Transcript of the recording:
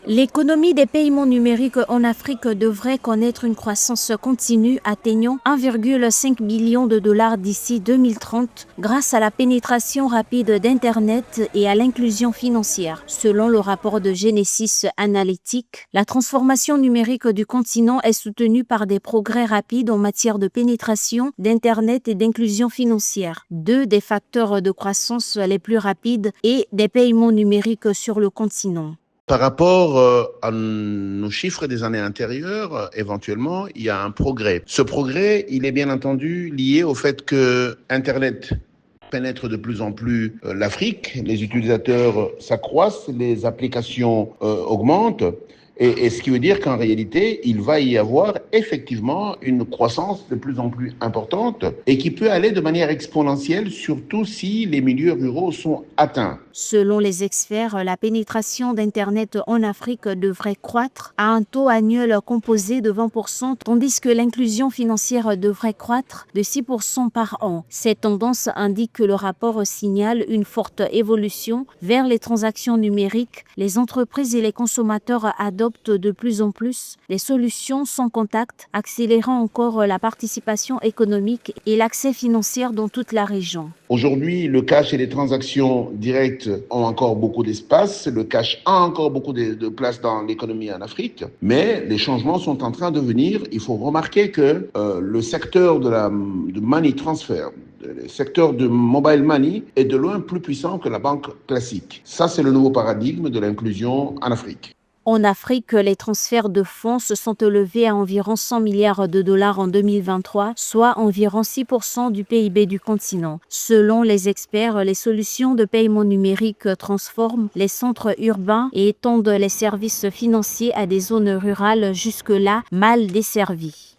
L'économie des paiements numériques en Afrique devrait connaître une croissance continue atteignant 1,5 billion de dollars d'ici 2030 grâce à la pénétration rapide d'Internet et à l'inclusion financière. Selon le rapport de Genesis Analytic, la transformation numérique du continent est soutenue par des progrès rapides en matière de pénétration d'Internet et d'inclusion financière, deux des facteurs de croissance les plus rapides et des paiements numériques sur le continent. Par rapport à nos chiffres des années antérieures, éventuellement, il y a un progrès. Ce progrès, il est bien entendu lié au fait que Internet pénètre de plus en plus l'Afrique, les utilisateurs s'accroissent, les applications augmentent. Et ce qui veut dire qu'en réalité, il va y avoir effectivement une croissance de plus en plus importante et qui peut aller de manière exponentielle, surtout si les milieux ruraux sont atteints. Selon les experts, la pénétration d'Internet en Afrique devrait croître à un taux annuel composé de 20%, tandis que l'inclusion financière devrait croître de 6% par an. Cette tendance indique que le rapport signale une forte évolution vers les transactions numériques. Les entreprises et les consommateurs adoptent de plus en plus des solutions sans contact, accélérant encore la participation économique et l'accès financier dans toute la région. Aujourd'hui, le cash et les transactions directes ont encore beaucoup d'espace. Le cash a encore beaucoup de place dans l'économie en Afrique. Mais les changements sont en train de venir. Il faut remarquer que le secteur de money transfer, le secteur de mobile money est de loin plus puissant que la banque classique. Ça, c'est le nouveau paradigme de l'inclusion en Afrique. En Afrique, les transferts de fonds se sont élevés à environ 100 milliards de dollars en 2023, soit environ 6% du PIB du continent. Selon les experts, les solutions de paiement numérique transforment les centres urbains et étendent les services financiers à des zones rurales jusque-là mal desservies.